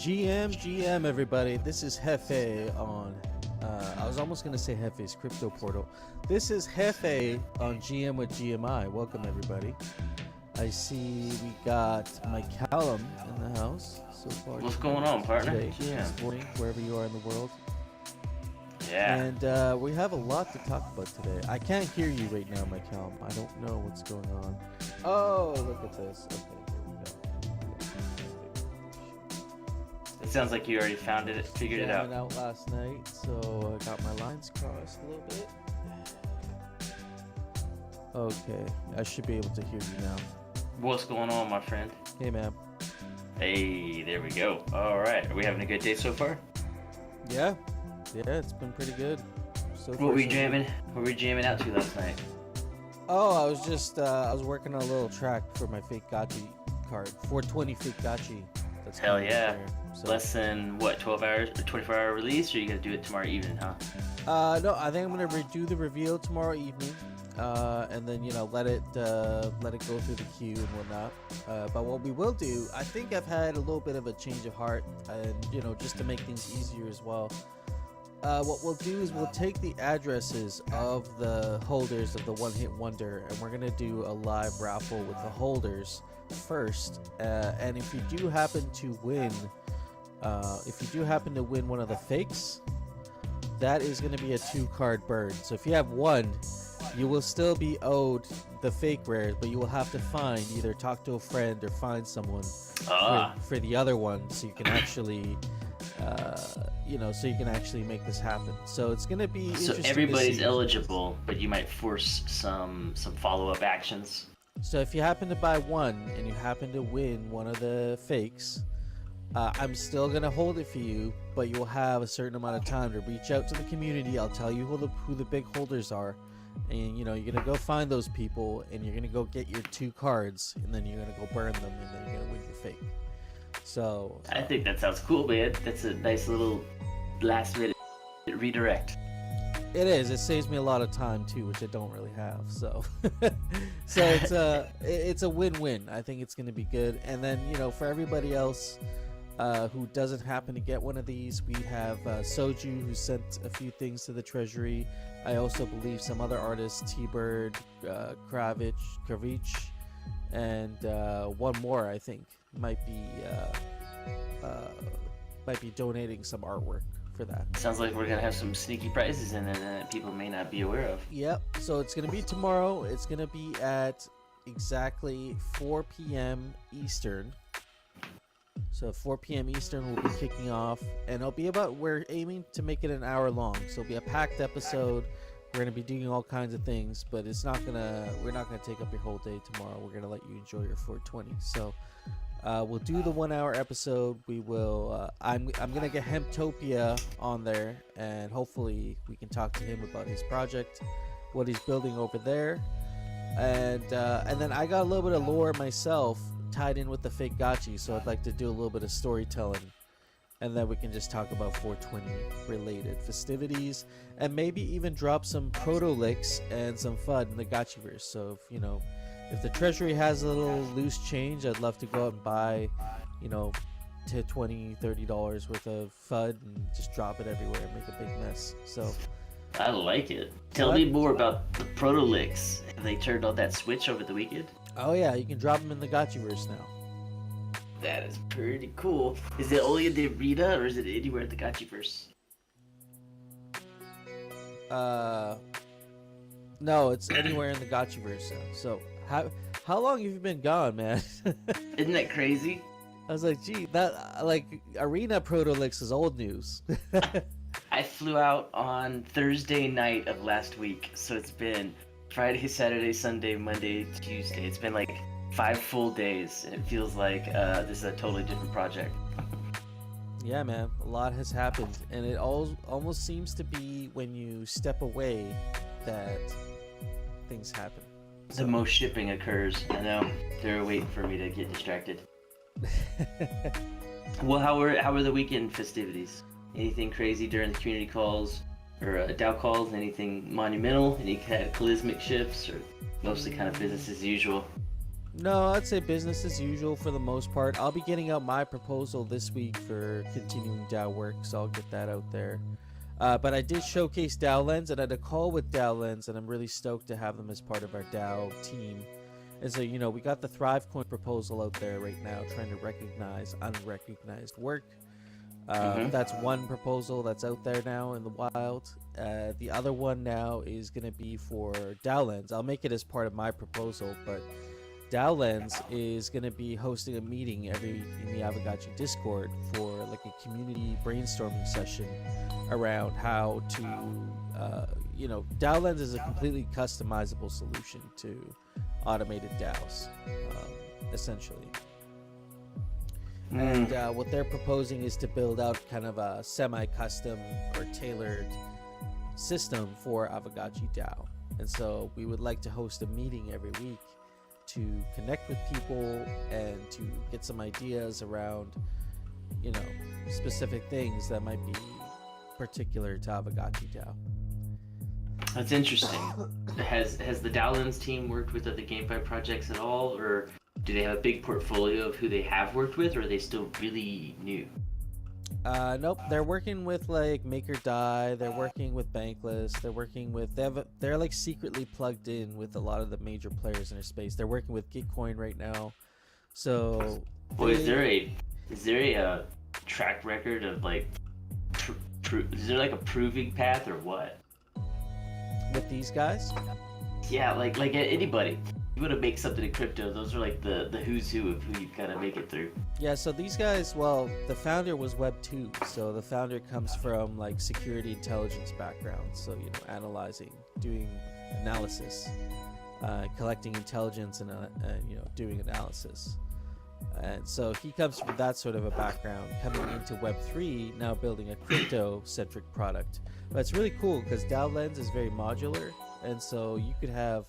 GM, everybody. This is Hefe on. I was almost going to say Hefe's Crypto Portal. This is Hefe on GM with GMI. Welcome, everybody. I see we got Mike Callum in the house so far. What's going on, partner? Today, this morning, wherever you are in the world. Yeah. And we have a lot to talk about today. I can't hear you right now, Mike Callum. I don't know what's going on. Oh, look at this. Okay. It sounds like you already found it, figured it out. Out last night, so I got my lines crossed a little bit. Okay, I should be able to hear you now. What's going on, my friend? Hey, man. Hey, there we go. All right, are we having a good day so far? Yeah, it's been pretty good. What were we jamming? What were we jamming out to last night? Oh, I was just I was working on a little track for my fake Gotchi card, 420 fake Gotchi. That's hell yeah. So. Less than what, 12 hours or 24-hour release, or you gonna do it tomorrow evening, huh? No, I think I'm gonna redo the reveal tomorrow evening, and then let it go through the queue and whatnot. But what we will do, I think I've had a little bit of a change of heart, and just to make things easier as well. What we'll do is we'll take the addresses of the holders of the One Hit Wonder, and we're gonna do a live raffle with the holders first. And if you do happen to win. If you do happen to win one of the fakes, that is going to be a 2-card burn. So if you have one, you will still be owed the fake rares, but you will have to either talk to a friend or find someone for the other one, so you can actually, so you can actually make this happen. So it's going to be so everybody's eligible, but you might force some follow-up actions. So if you happen to buy one and you happen to win one of the fakes, I'm still going to hold it for you, but you'll have a certain amount of time to reach out to the community. I'll tell you who the big holders are, and you're going to go find those people, and you're going to go get your 2 cards, and then you're going to go burn them, and then you're going to win your fake. So I think that sounds cool, man. That's a nice little last-minute redirect. It is. It saves me a lot of time too, which I don't really have. So, it's a win-win. I think it's going to be good. And then for everybody else who doesn't happen to get one of these, we have Soju, who sent a few things to the treasury. I also believe some other artists, T-Bird, Kravich, and one more I think might be donating some artwork for that. Sounds like we're gonna have some sneaky prizes in it that people may not be aware of. Yep. So it's gonna be tomorrow. It's gonna be at exactly 4 p.m. Eastern. So 4 p.m. Eastern will be kicking off, and we're aiming to make it an hour long. So it'll be a packed episode. We're gonna be doing all kinds of things, but we're not gonna take up your whole day tomorrow. We're gonna let you enjoy your 420. So we'll do the 1 hour episode. We will. I'm gonna get Hemptopia on there, and hopefully we can talk to him about his project, what he's building over there, and then I got a little bit of lore myself tied in with the fake Gotchi, so I'd like to do a little bit of storytelling, and then we can just talk about 420 related festivities, and maybe even drop some proto licks and some FUD in the Gotchiverse. So if the treasury has a little loose change, I'd love to go out and buy, to $20-$30 worth of FUD and just drop it everywhere and make a big mess. So I like it. Tell me more about the Protolicks. Have they turned on that switch over the weekend? Oh yeah, you can drop them in the Gotchiverse now. That is pretty cool. Is it only in the arena, or is it anywhere in the Gotchiverse? No, it's anywhere in the Gotchiverse now. So how long have you been gone, man? Isn't that crazy? I was like, gee, that arena Protolix is old news. I flew out on Thursday night of last week, so it's been Friday, Saturday, Sunday, Monday, Tuesday. It's been like 5 full days, and it feels like this is a totally different project. Yeah, man, a lot has happened, and it almost seems to be when you step away that things happen. The most shipping occurs. I know. They're waiting for me to get distracted. Well, how were the weekend festivities? Anything crazy during the community calls or DAO calls? Anything monumental? Any cataclysmic shifts, or mostly kind of business as usual? No, I'd say business as usual for the most part. I'll be getting out my proposal this week for continuing DAO work, so I'll get that out there. But I did showcase DAO Lens, and I had a call with DAO Lens, and I'm really stoked to have them as part of our DAO team. And so, we got the Thrivecoin proposal out there right now, trying to recognize unrecognized work. That's one proposal that's out there now in the wild. The other one now is going to be for DAO Lens. I'll make it as part of my proposal, but DAO Lens is going to be hosting a meeting every week in the Aavegotchi Discord for like a community brainstorming session around how to, DAO Lens is a completely customizable solution to automated DAOs, essentially. And what they're proposing is to build out kind of a semi-custom or tailored system for Aavegotchi DAO. And so we would like to host a meeting every week to connect with people and to get some ideas around, specific things that might be particular to Aavegotchi DAO. That's interesting. Has the DAO Lens team worked with other GameFi projects at all, or do they have a big portfolio of who they have worked with, or are they still really new? Nope. They're working with like MakerDAI. They're working with Bankless. They're like secretly plugged in with a lot of the major players in their space. They're working with Gitcoin right now. So, is there a track record of like, is there like a proving path or what? With these guys? Yeah, like anybody. You want to make something in crypto, those are like the who's who of who you kind of make it through. Yeah, so these guys, well, the founder was Web 2, so the founder comes from like security intelligence background, so analyzing, doing analysis, collecting intelligence, and doing analysis. And so he comes from that sort of a background, coming into Web 3, now building a crypto-centric product. But it's really cool because DAO Lens is very modular, and so you could have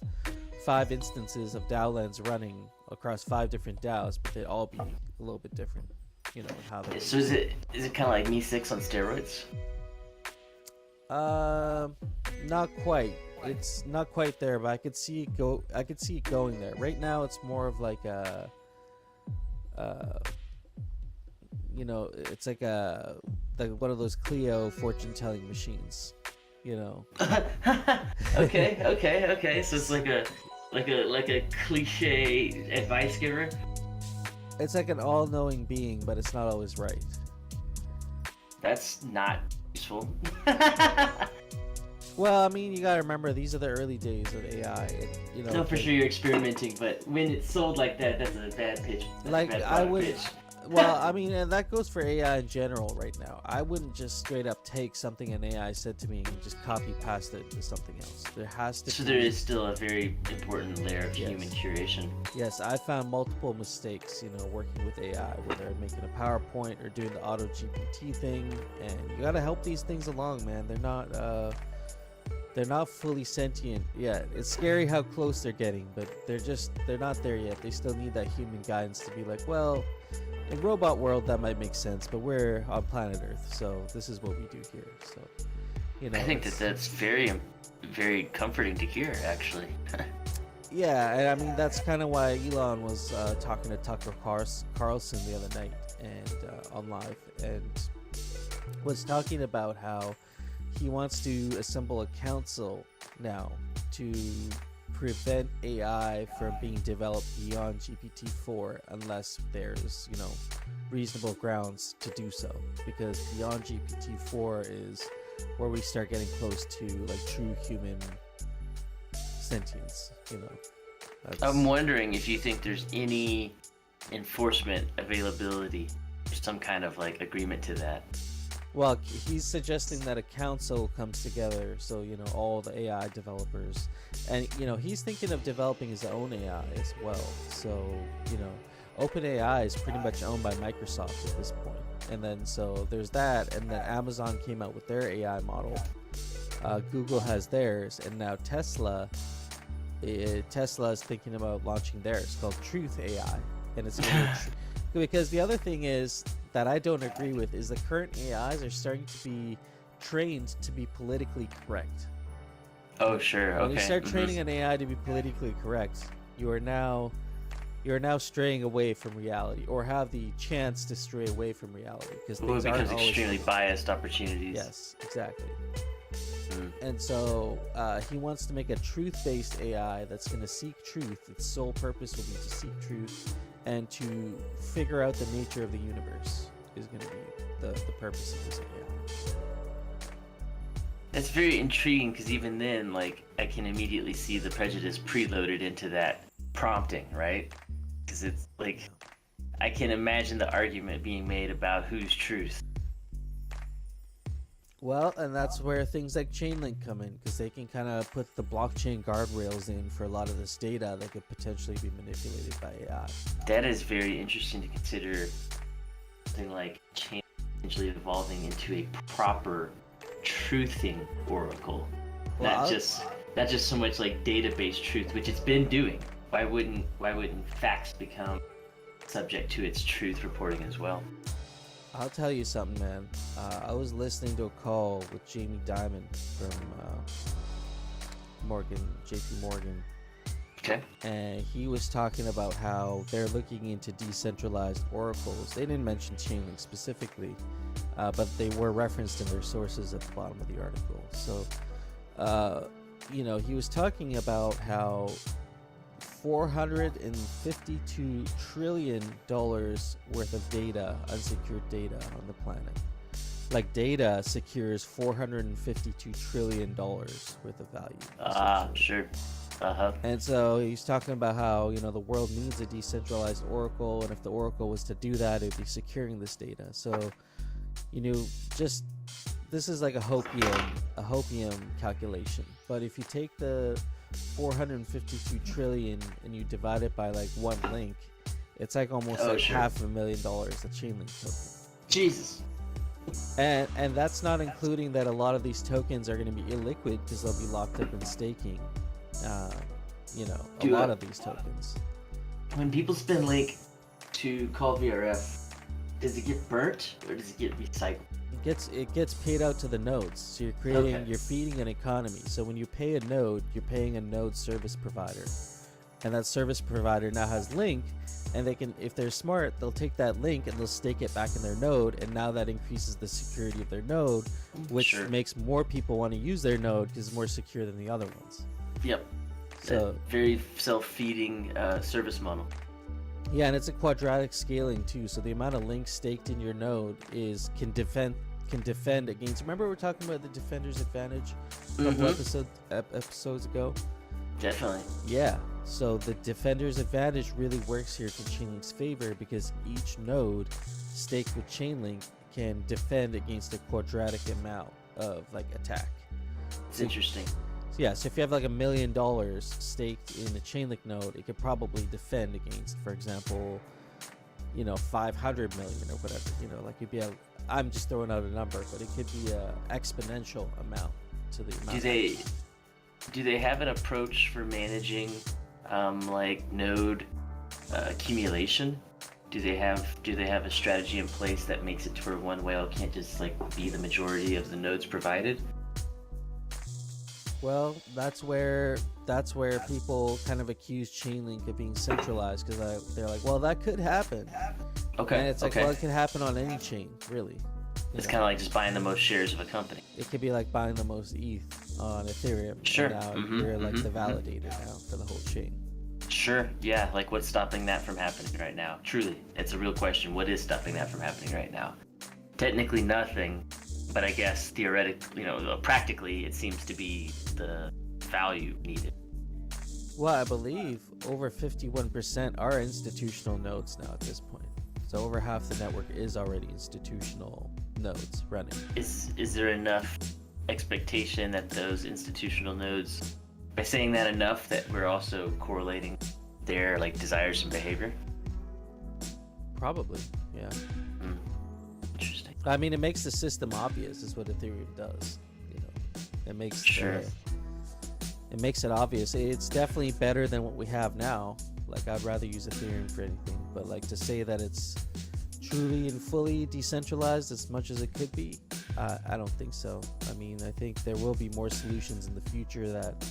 5 instances of DAO Lens running across 5 different DAOs, but they'd all be a little bit different, how they. So is it kind of like Me6 on steroids? Not quite. It's not quite there, but I could see it go. I could see it going there. Right now, it's more of like a, it's like one of those Clio fortune-telling machines, Okay. So it's like a cliche advice giver. It's like an all-knowing being, but it's not always right. That's not useful. Well, I mean, you gotta remember these are the early days of AI. And, no, for sure you're experimenting, but when it's sold like that, that's a bad pitch. Pitch. Well, I mean, and that goes for AI in general right now. I wouldn't just straight up take something an AI said to me and just copy paste it into something else. There has to. So there is still a very important layer of human curation. Yes, I found multiple mistakes, working with AI, whether making a PowerPoint or doing the auto GPT thing, and you gotta help these things along, man. They're not fully sentient yet. It's scary how close they're getting, but they're not there yet. They still need that human guidance to be like, well, in robot world that might make sense, but we're on planet Earth, so this is what we do here. So, I think that's very, very comforting to hear, actually. Yeah, and I mean that's kind of why Elon was talking to Tucker Carlson the other night and on live, and was talking about how he wants to assemble a council now to prevent AI from being developed beyond GPT-4 unless there's, reasonable grounds to do so. Because beyond GPT-4 is where we start getting close to like true human sentience, I'm wondering if you think there's any enforcement availability, or some kind of like agreement to that. Well, he's suggesting that a council comes together, so all the AI developers, and he's thinking of developing his own AI as well. So OpenAI is pretty much owned by Microsoft at this point, and then so there's that, and then Amazon came out with their AI model. Google has theirs, and now Tesla is thinking about launching theirs called Truth AI, and it's gonna be because the other thing is that I don't agree with is the current AIs are starting to be trained to be politically correct. Oh, sure. Okay. When you start training an AI to be politically correct, you are now you're now straying away from reality, or have the chance to stray away from reality, because Well, it things aren't becomes always. extremely biased opportunities. Yes, exactly. Mm. And so he wants to make a truth-based AI that's going to seek truth. Its sole purpose will be to seek truth and to figure out the nature of the universe is going to be the purpose of this AI. That's very intriguing, because even then, like, I can immediately see the prejudice preloaded into that prompting, right? Because it's like, I can imagine the argument being made about whose truth. Well, and that's where things like Chainlink come in, because they can kind of put the blockchain guardrails in for a lot of this data that could potentially be manipulated by AI. That is very interesting to consider, something like chain potentially evolving into a proper truthing oracle. Well, Not just so much like database truth, which it's been doing. Why wouldn't facts become subject to its truth reporting as well? I'll tell you something, man. I was listening to a call with Jamie Dimon from JP Morgan. Okay. And he was talking about how they're looking into decentralized oracles. They didn't mention Chainlink specifically, but they were referenced in their sources at the bottom of the article. So, he was talking about how $452 trillion worth of data, unsecured data on the planet. Like, data secures $452 trillion worth of value. Sure. Uh-huh. And so he's talking about how, the world needs a decentralized oracle, and if the oracle was to do that, it'd be securing this data. So, this is like a hopium calculation. But if you take the 452 trillion and you divide it by like one link, it's like almost Sure. $500,000 a Chainlink token. Jesus. And that's not including that a lot of these tokens are going to be illiquid because they'll be locked up in staking. Lot of these tokens. When people spend Link to call VRF, does it get burnt or does it get recycled? It gets paid out to the nodes. So you're feeding an economy. So when you pay a node, you're paying a node service provider, and that service provider now has Link, and they can, if they're smart, they'll take that Link and they'll stake it back in their node, and now that increases the security of their node, which makes more people want to use their node because it's more secure than the other ones. Yep. So very self-feeding service model. Yeah, and it's a quadratic scaling too. So the amount of links staked in your node can defend against. Remember we were talking about the defender's advantage a couple episodes ago? Definitely. Yeah. So the defender's advantage really works here to Chainlink's favor, because each node staked with Chainlink can defend against a quadratic amount of like attack. It's interesting. Yeah, so if you have like $1 million staked in a Chainlink node, it could probably defend against, for example, 500 million or whatever. Like you'd be able. I'm just throwing out a number, but it could be a exponential amount to the amount. Do they have an approach for managing like node accumulation? Do they have a strategy in place that makes it to where one whale can't just like be the majority of the nodes provided? Well, that's where people kind of accuse Chainlink of being centralized, because they're like, well, that could happen. Okay. And it's like, well, it can happen on any chain, really. It's kind of like just buying the most shares of a company. It could be like buying the most ETH on Ethereum. Sure. And now you're like the validator now for the whole chain. Sure. Yeah. Like, what's stopping that from happening right now? Truly, it's a real question. What is stopping that from happening right now? Technically, nothing. But I guess theoretically, practically, it seems to be the value needed. Well, I believe over 51% are institutional nodes now at this point. So over half the network is already institutional nodes running. Is there enough expectation that those institutional nodes, by saying that enough, that we're also correlating their like desires and behavior? Probably, yeah. Interesting. I mean, it makes the system obvious, is what Ethereum does. It makes it makes it obvious. It's definitely better than what we have now. Like, I'd rather use Ethereum for anything, but like to say that it's truly and fully decentralized as much as it could be, I don't think so. I mean, I think there will be more solutions in the future that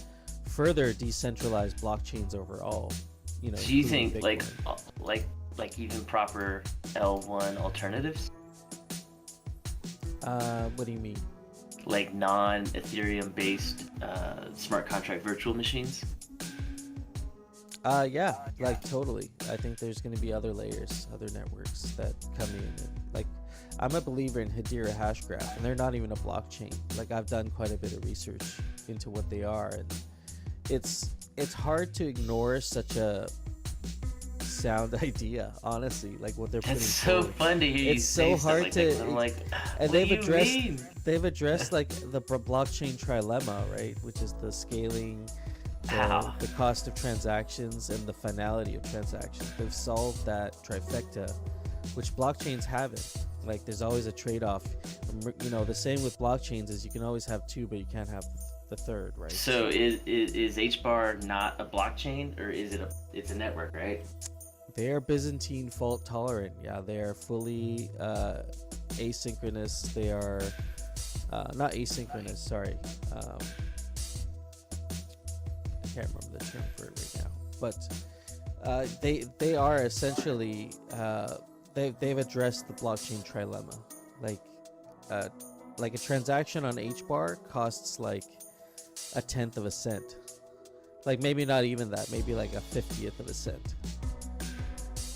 further decentralize blockchains overall. So you including think Bitcoin. like even proper L1 alternatives, What do you mean? like non-Ethereum based smart contract virtual machines? Yeah, like totally. I think there's going to be other layers, other networks that come in. Like, I'm a believer in Hedera Hashgraph, and they're not even a blockchain. Like, I've done quite a bit of research into what they are, and it's hard to ignore such a sound idea, honestly. Like what they're putting That's so forward. fun to hear you It's say so stuff hard like that. 'Cause to, I'm like, and what do you mean? they've addressed like the blockchain trilemma, right? Which is the scaling, How? the cost of transactions, and the finality of transactions. They've solved that trifecta, which blockchains haven't. Like there's always a trade-off. The same with blockchains is you can always have two, but you can't have the third, right? So is HBAR not a blockchain, or is it it's a network, right? They are Byzantine fault tolerant. Yeah, they are fully asynchronous. They are not asynchronous. Sorry, I can't remember the term for it right now. But they are essentially they've addressed the blockchain trilemma. Like a transaction on HBAR costs like a tenth of a cent. Like maybe not even that. Maybe like a 50th of a cent.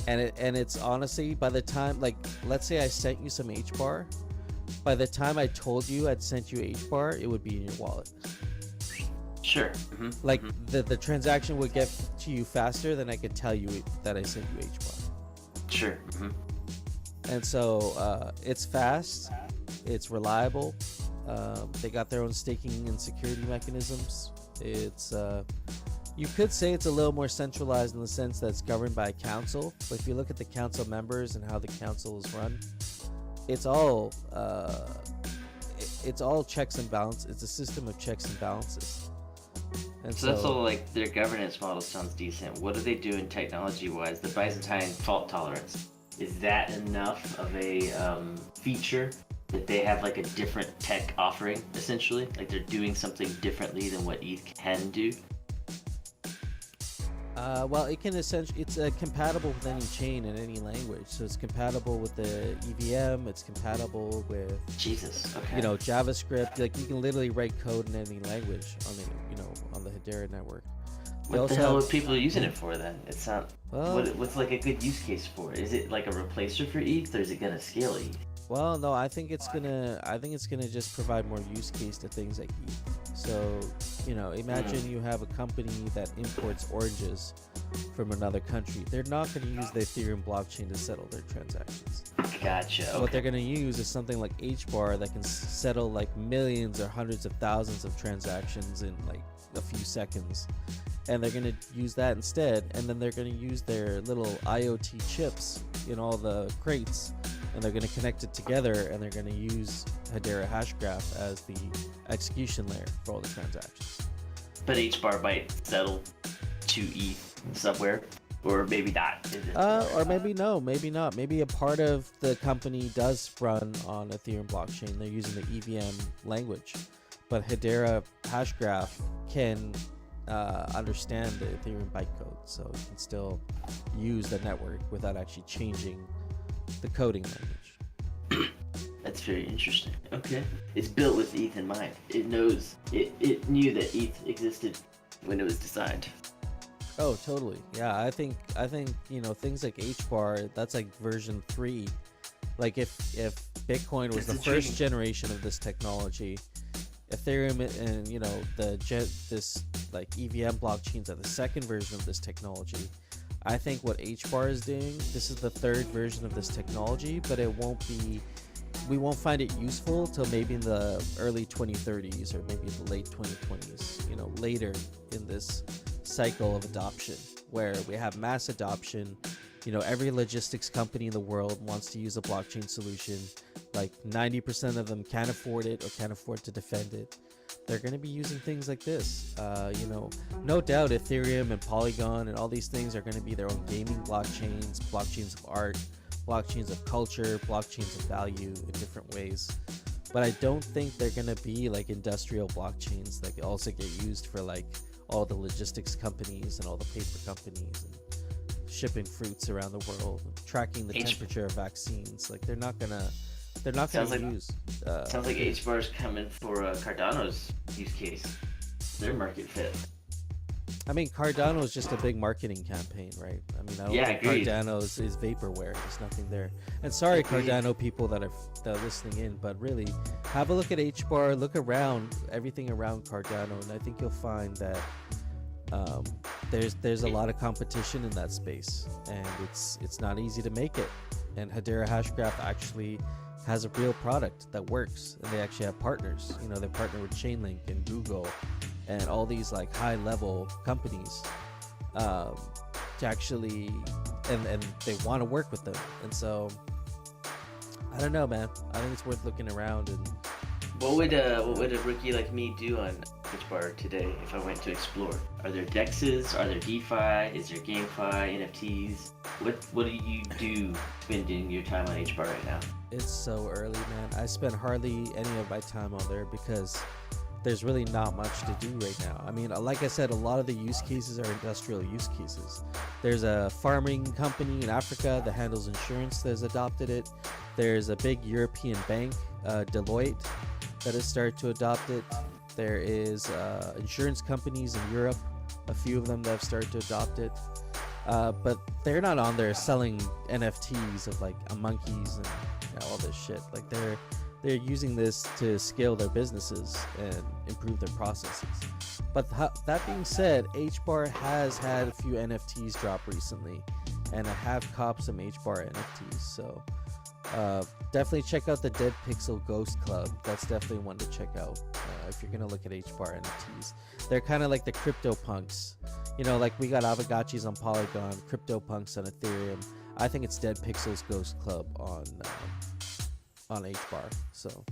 And it's honestly, by the time, like, let's say I sent you some HBAR, by the time I told you I'd sent you HBAR, it would be in your wallet. Sure. Like the transaction would get to you faster than I could tell you that I sent you HBAR. Sure. And so it's fast, it's reliable. They got their own staking and security mechanisms. It's you could say it's a little more centralized in the sense that it's governed by a council. But if you look at the council members and how the council is run, it's all checks and balances. It's a system of checks and balances. And so that's all, like, their governance model sounds decent. What are they doing technology-wise? The Byzantine fault tolerance, is that enough of a feature that they have like a different tech offering, essentially? Like they're doing something differently than what ETH can do? Well, it can essentially, it's compatible with any chain in any language. So it's compatible with the EVM. It's compatible with Okay. JavaScript. Like you can literally write code in any language on the Hedera network. What the hell are people using it for then? It's not. Well, what's like a good use case for it? Is it like a replacer for ETH, or is it gonna scale ETH? Well, no, I think it's gonna just provide more use case to things like ETH. So, imagine you have a company that imports oranges from another country. They're not going to use the Ethereum blockchain to settle their transactions. Gotcha. So what they're going to use is something like HBAR that can settle like millions or hundreds of thousands of transactions in like a few seconds. And they're going to use that instead. And then they're going to use their little IoT chips in all the crates. And they're going to connect it together, and they're going to use Hedera Hashgraph as the execution layer for all the transactions. But HBAR might settle to ETH somewhere, or maybe not. Or maybe no, maybe not. Maybe a part of the company does run on Ethereum blockchain. They're using the EVM language, but Hedera Hashgraph can understand the Ethereum bytecode, so you can still use the network without actually changing the coding language. That's very interesting. Okay. It's built with ETH in mind. It knows, it knew that ETH existed when it was designed. Oh, totally. Yeah, I think things like HBAR, that's like version 3. Like if Bitcoin was the first generation of this technology, Ethereum and this like EVM blockchains are the second version of this technology. I think what HBAR is doing, this is the third version of this technology, but we won't find it useful till maybe in the early 2030s or maybe the late 2020s, later in this cycle of adoption where we have mass adoption. Every logistics company in the world wants to use a blockchain solution. Like 90% of them can't afford it or can't afford to defend it. They're going to be using things like this. No doubt Ethereum and Polygon and all these things are going to be their own gaming blockchains, blockchains of art, blockchains of culture, blockchains of value in different ways. But I don't think they're going to be like industrial blockchains that also get used for like all the logistics companies and all the paper companies and shipping fruits around the world, tracking the temperature of vaccines. Like they're not gonna use. Sounds like HBar's coming for Cardano's use case. Their market fit. I mean, Cardano is just a big marketing campaign, right? I mean, I don't think agreed. Cardano is vaporware. There's nothing there. And sorry, Agreed. Cardano people that are listening in, but really, have a look at HBar. Look around everything around Cardano, and I think you'll find that there's a lot of competition in that space, and it's not easy to make it. And Hedera Hashgraph actually has a real product that works, and they actually have partners. You know, they partner with Chainlink and Google and all these like high level companies to actually and they want to work with them. And so I don't know, man, I think it's worth looking around. And what would a rookie like me do on HBar today if I went to explore? Are there dexes? Are there DeFi? Is there GameFi, NFTs? What do you do spending your time on HBar right now? it's so early, man. I spend hardly any of my time on there because there's really not much to do right now. I mean, like I said, a lot of the use cases are industrial use cases. There's a farming company in Africa that handles insurance that has adopted it. There's a big European bank, Deloitte, that has started to adopt it. There is insurance companies in Europe, a few of them that have started to adopt it. But they're not on there selling NFTs of like monkeys and all this shit. Like they're using this to scale their businesses and improve their processes. But that being said, HBar has had a few NFTs drop recently, and I have copped some HBar NFTs. So definitely check out the Dead Pixel Ghost Club. That's definitely one to check out if you're gonna look at HBar NFTs. They're kind of like the crypto punks. You know, like we got Avagachis on Polygon, crypto punks on Ethereum. I think it's Dead Pixel's Ghost Club on HBar. So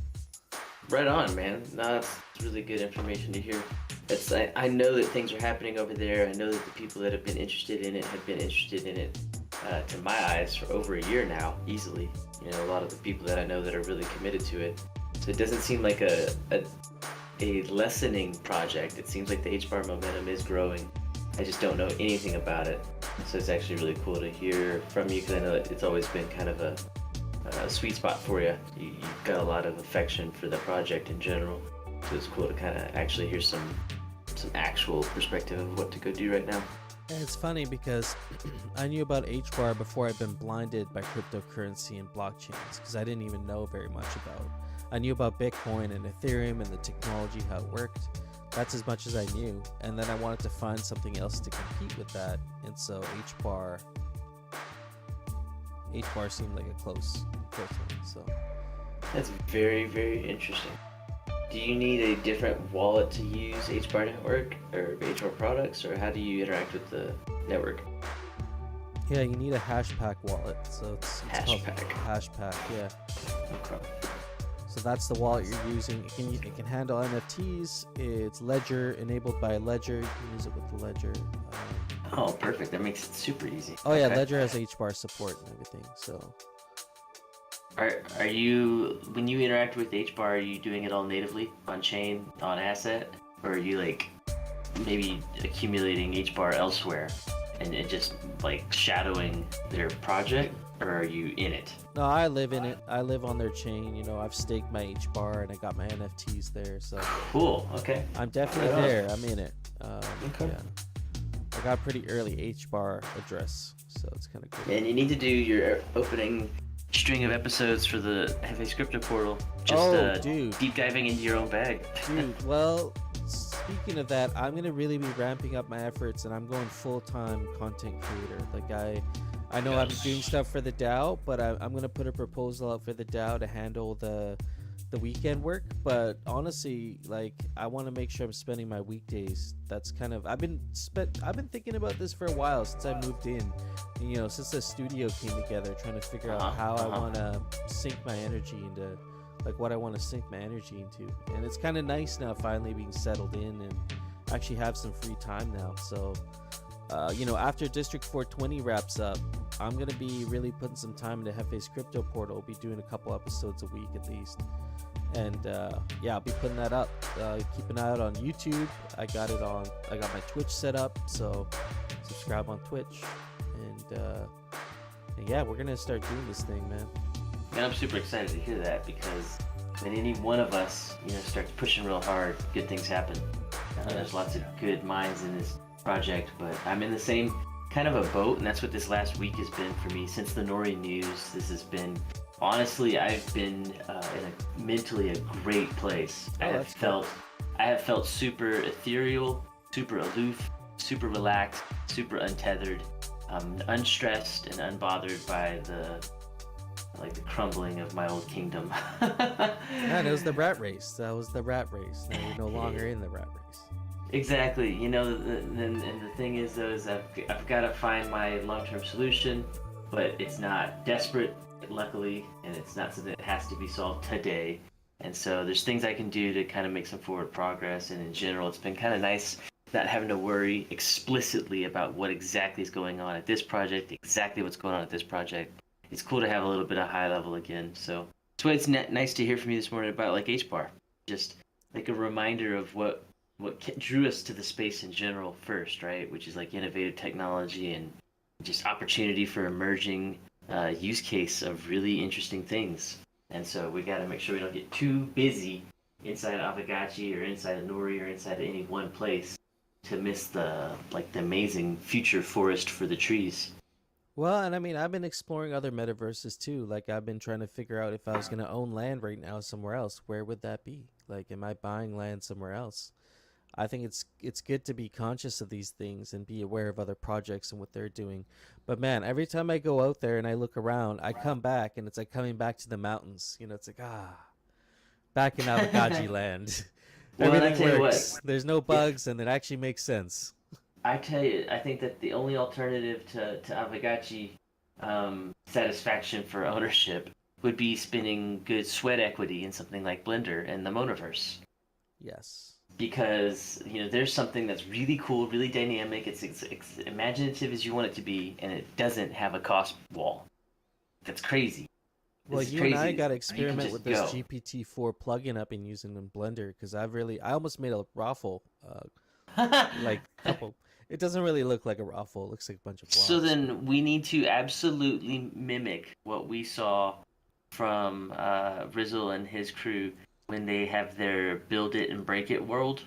right on, man. No, that's really good information to hear. I know that things are happening over there. I know that the people that have been interested in it have been interested in it to my eyes for over a year now, easily. You know, a lot of the people that I know that are really committed to it. So it doesn't seem like a lessening project. It seems like the HBar momentum is growing. I just don't know anything about it. So it's actually really cool to hear from you, because I know that it's always been kind of a sweet spot for you. You've got a lot of affection for the project in general. So it's cool to kind of actually hear some actual perspective of what to go do right now. And it's funny because I knew about HBar before I'd been blinded by cryptocurrency and blockchains, because I didn't even know very much about it. I knew about Bitcoin and Ethereum and the technology, how it worked. That's as much as I knew. And then I wanted to find something else to compete with that. And so HBar seemed like a close one. So that's very, very interesting. Do you need a different wallet to use HBar Network or HBar products, or how do you interact with the network? Yeah, you need a Hashpack wallet. So it's called Hashpack, yeah. Okay. So that's the wallet you're using. It can handle NFTs. It's Ledger, enabled by Ledger. You can use it with the Ledger. Oh, perfect. That makes it super easy. Oh yeah, Ledger has HBar support and everything. So are you, when you interact with HBar, are you doing it all natively on chain, on asset, or are you like maybe accumulating HBar elsewhere and just like shadowing their project, or are you in it? no, I live in it. I live on their chain. You know, I've staked my HBar and I got my NFTs there. So cool. Okay. I'm definitely there. I'm in it. Okay. Yeah. I got pretty early HBar address, so it's kind of cool. And you need to do your opening string of episodes for the Hefe Crypto Portal. Just dude. Deep diving into your own bag. Dude, well, speaking of that, I'm gonna really be ramping up my efforts, and I'm going full-time content creator. Like I know I'm doing stuff for the DAO, but I'm gonna put a proposal out for the DAO to handle the weekend work. But honestly, like I want to make sure I'm spending my weekdays. That's kind of I've been thinking about this for a while since I moved in. You know, since the studio came together, trying to figure out how I want to sink my energy into, like what I want to sink my energy into. And it's kind of nice now finally being settled in and actually have some free time now. So you know, after District 420 wraps up, I'm going to be really putting some time into Hefe's Crypto Portal. I'll be doing a couple episodes a week at least. And yeah, I'll be putting that up. Keep an eye out on YouTube. I got my Twitch set up, so subscribe on Twitch. and yeah, we're gonna start doing this thing, man. And I'm super excited to hear that because when any one of us, starts pushing real hard, good things happen. There's lots of good minds in this project, but I'm in the same kind of a boat, and that's what this last week has been for me. Since the Nori news, this has been, honestly, I've been mentally a great place. I have felt super ethereal, super aloof, super relaxed, super untethered, unstressed and unbothered by the crumbling of my old kingdom. Man, it was the rat race. That was the rat race. Now you're no longer in the rat race. Exactly. And the thing is, though, is I've got to find my long-term solution, but it's not desperate, luckily, and it's not something that has to be solved today. And so there's things I can do to kind of make some forward progress. And in general, it's been kind of nice not having to worry explicitly about what exactly is going on at this project, exactly what's going on at this project. It's cool to have a little bit of high level again. So that's why it's nice to hear from you this morning about HBAR. Just like a reminder of what drew us to the space in general first, right? Which is innovative technology and just opportunity for emerging use case of really interesting things. And so we got to make sure we don't get too busy inside Aavegotchi or inside of Nori or inside of any one place to miss the amazing future forest for the trees. Well, and I mean, I've been exploring other metaverses too. I've been trying to figure out if I was gonna own land right now somewhere else, where would that be? Am I buying land somewhere else? I think it's good to be conscious of these things and be aware of other projects and what they're doing. But man, every time I go out there and I look around, I come back and it's like coming back to the mountains. It's back in Aavegotchi land. Well, Everything works. There's no bugs, and it actually makes sense. I tell you, I think that the only alternative to Aavegotchi satisfaction for ownership would be spending good sweat equity in something like Blender and the Monoverse. Yes. Because there's something that's really cool, really dynamic. It's imaginative as you want it to be, and it doesn't have a cost wall. That's crazy. Well, and I got to experiment with this GPT-4 plugin I've been using in Blender because I almost made a raffle, couple. It doesn't really look like a raffle. It looks like a bunch of blocks. So then we need to absolutely mimic what we saw from Rizzle and his crew when they have their build it and break it world.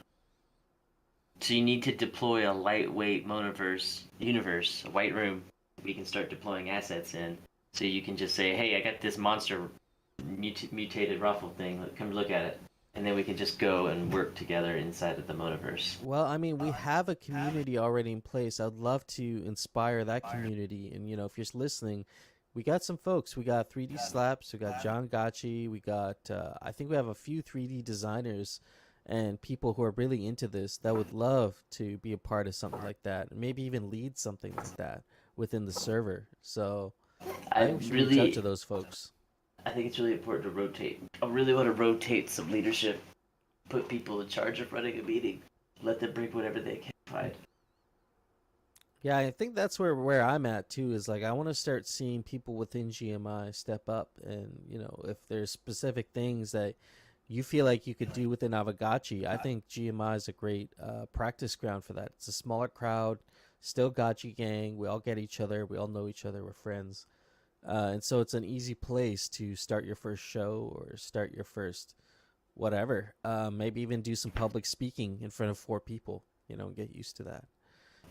So you need to deploy a lightweight Monoverse universe, a white room we can start deploying assets in. So you can just say, hey, I got this monster mutated raffle thing. Come look at it. And then we can just go and work together inside of the Monoverse. Well, I mean, we have a community already in place. I'd love to inspire that community. And, if you're listening, we got some folks. We got 3D Slaps. We got John Gotchi. We got, I think we have a few 3D designers and people who are really into this that would love to be a part of something like that. And maybe even lead something like that within the server. So I think we should reach out to those folks. I think it's really important to rotate. I really want to rotate some leadership, put people in charge of running a meeting, let them bring whatever they can find. Yeah, I think that's where I'm at too, is I want to start seeing people within GMI step up, and if there's specific things that you feel like you could do within Aavegotchi, I think GMI is a great practice ground for that. It's a smaller crowd, still Gotchi gang, we all get each other, we all know each other, we're friends. And so it's an easy place to start your first show or start your first whatever. Maybe even do some public speaking in front of 4 people, get used to that.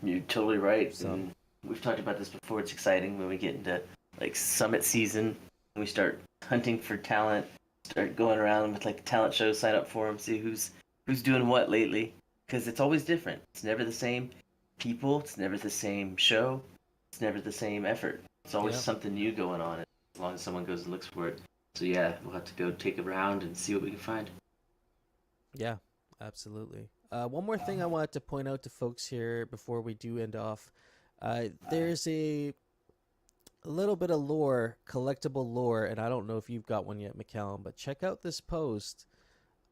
You're totally right. So, we've talked about this before. It's exciting when we get into summit season and we start hunting for talent, start going around with talent shows, sign up for them, see who's doing what lately. Because it's always different. It's never the same people. It's never the same show. It's never the same effort. It's always something new going on as long as someone goes and looks for it. So yeah, we'll have to go take a round and see what we can find. Yeah, absolutely. One more thing I wanted to point out to folks here before we do end off. There's a little bit of lore, collectible lore, and I don't know if you've got one yet, McCallum, but check out this post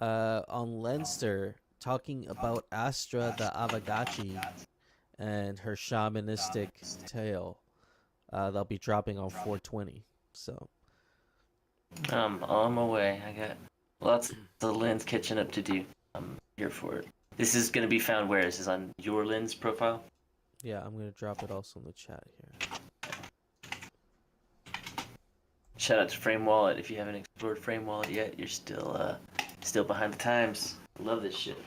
on Lenster talking about Astra the Aavegotchi and her shamanistic tale. They'll be dropping on 420. So on my way. I got lots of lens catching up to do. I'm here for it. This is going to be found where? This is on your lens profile? Yeah, I'm going to drop it also in the chat here. Shout out to Frame Wallet. If you haven't explored Frame Wallet yet, you're still behind the times. Love this shit.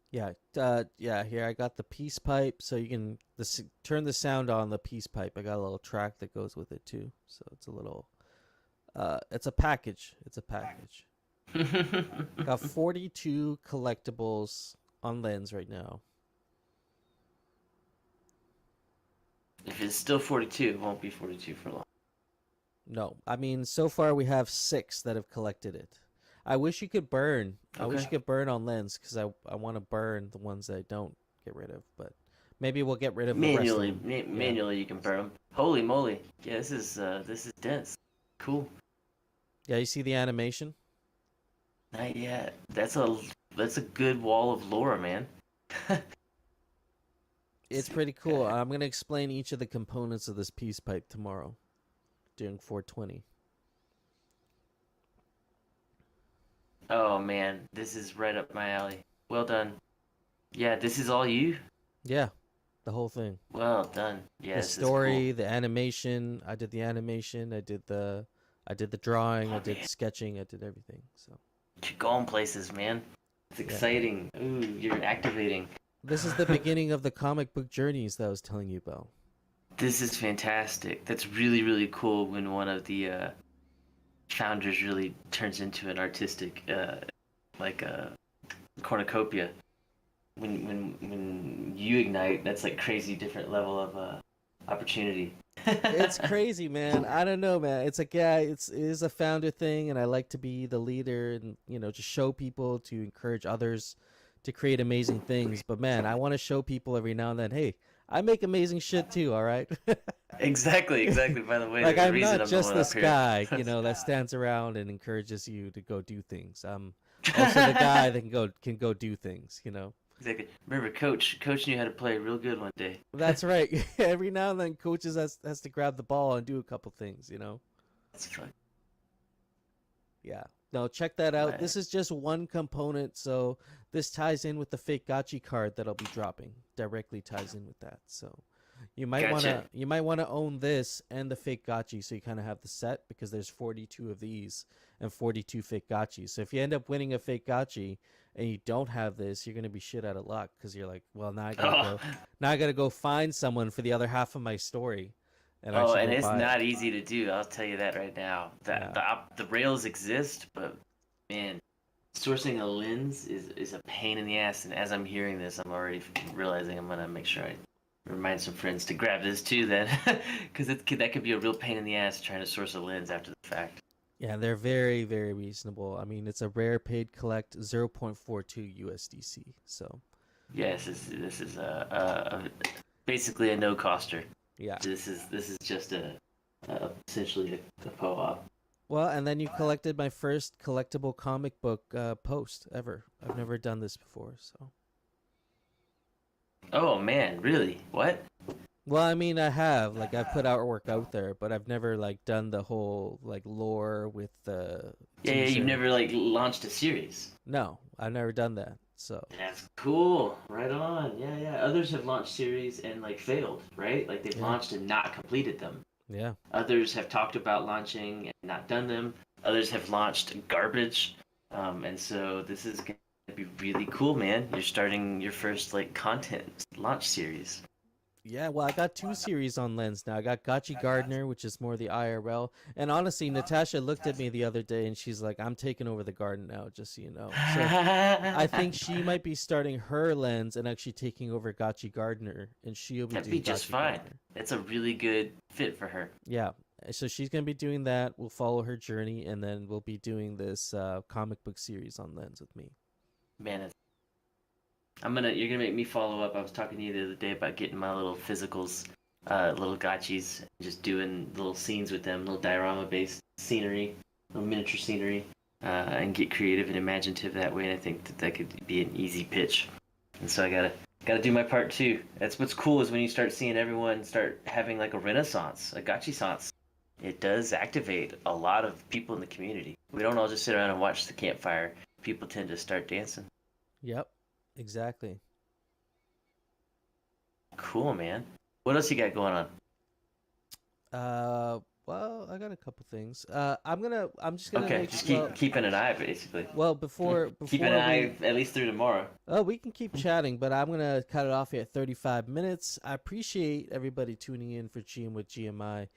Yeah, yeah. Here I got the peace pipe, so you can turn the sound on the peace pipe. I got a little track that goes with it too, so it's a little. It's a package. It's a package. Got 42 collectibles on Lens right now. If it's still 42, it won't be 42 for long. No, I mean so far we have 6 that have collected it. I wish you could burn. I wish you Okay. could burn on Lens because I want to burn the ones that I don't get rid of, but maybe we'll get rid of the rest of Manually, them. Yeah. manually you can burn them. Holy moly! Yeah, this is dense. Cool. Yeah, you see the animation? Not yet. That's a good wall of lore, man. It's Sick pretty cool. guy. I'm gonna explain each of the components of this peace pipe tomorrow during 420. Oh man, this is right up my alley. Well done. Yeah, this is all you. Yeah, the whole thing. Well done. Yeah, The this is cool. story, the animation. I did the animation. I did the drawing. I Oh did man, sketching. I did everything. So you're going places, man. It's yeah, exciting. Ooh, you're activating. this is the beginning of the comic book journeys that I was telling you about. This is fantastic. That's really, really cool when one of the founders really turns into an artistic, like a cornucopia. When you ignite, that's like crazy different level of opportunity. It's crazy, man. I don't know, man. It's like, yeah, it is a founder thing, and I like to be the leader and just show people to encourage others to create amazing things. But man, I want to show people every now and then, hey, I make amazing shit too. All right. Exactly, exactly. By the way, Like there's a I'm reason not I'm the just one up this here. guy, that stands around and encourages you to go do things. I'm also the guy that can go do things. Exactly. Remember, Coach knew how to play real good one day. That's right. Every now and then, coaches has to grab the ball and do a couple things. That's fun. Yeah. No, check that out. Right. This is just one component, so this ties in with the fake Gotchi card that I'll be dropping. Directly ties in with that. So Gotcha. you might wanna own this and the fake Gotchi so you kind of have the set because there's 42 of these and 42 fake Gotchis. So if you end up winning a fake Gotchi and you don't have this, you're gonna be shit out of luck because you're like, well, Oh, now I gotta go find someone for the other half of my story and oh, actually and go it's buy it. not easy to do. I'll tell you that right now. Yeah. The rails exist, but man, sourcing a lens is a pain in the ass. And as I'm hearing this, I'm already realizing I'm gonna make sure I remind some friends to grab this too. Then, because that could be a real pain in the ass trying to source a lens after the fact. Yeah, they're very, very reasonable. I mean, it's a rare paid collect 0.42 USDC. So, Yes, this is basically a no coster. yeah. This is just essentially a co-op. Well, and then you collected my first collectible comic book post ever. I've never done this before, so. Oh man, really? What? Well, I mean, I have like I put artwork out there, but I've never like done the whole like lore with the Yeah, yeah, you've T-shirt. never like launched a series. No, I've never done that. So, That's cool. Right on. Yeah, yeah. Others have launched series and like failed, right? Like they've yeah, launched and not completed them. yeah, Others have talked about launching and not done them. Others have launched garbage. And so this is gonna be really cool, man. You're starting your first like content launch series. yeah. Well, I got 2 series on Lens now. I got Gotchi Gardner, which is more the IRL, and honestly, Natasha looked at me the other day and she's like, "I'm taking over the garden now, just so you know." So I think she might be starting her Lens and actually taking over Gotchi Gardner, and she'll be That'd be doing just Gotchi fine. Gardner. It's a really good fit for her. Yeah. So she's gonna be doing that. We'll follow her journey, and then we'll be doing this comic book series on Lens with me. Man, you're gonna make me follow up. I was talking to you the other day about getting my little physicals, little gotchis, just doing little scenes with them, little diorama based scenery, little miniature scenery, and get creative and imaginative that way. And I think that could be an easy pitch. And so I gotta do my part too. That's what's cool is when you start seeing everyone start having like a renaissance, a gotchisance. It does activate a lot of people in the community. We don't all just sit around and watch the campfire. People tend to start dancing. Yep. Exactly. Cool, man. What else you got going on? Well, I got a couple things. I'm just gonna Okay, make just well, keeping an eye, basically. Keeping an before we eye at least through tomorrow. oh, we can keep chatting, but I'm gonna cut it off here at 35 minutes. I appreciate everybody tuning in for GM with GMI.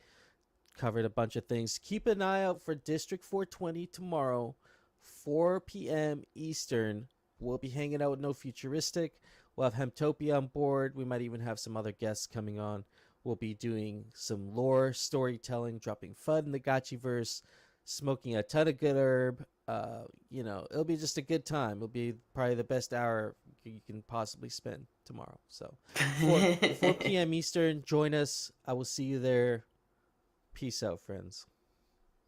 Covered a bunch of things. Keep an eye out for District 420 tomorrow, 4 p.m. Eastern. We'll be hanging out with No Futuristic. We'll have Hemtopia on board. We might even have some other guests coming on. We'll be doing some lore storytelling, dropping FUD in the Gotchiverse, smoking a ton of good herb. It'll be just a good time. It'll be probably the best hour you can possibly spend tomorrow. So 4 p.m. Eastern, join us. I will see you there. Peace out, friends.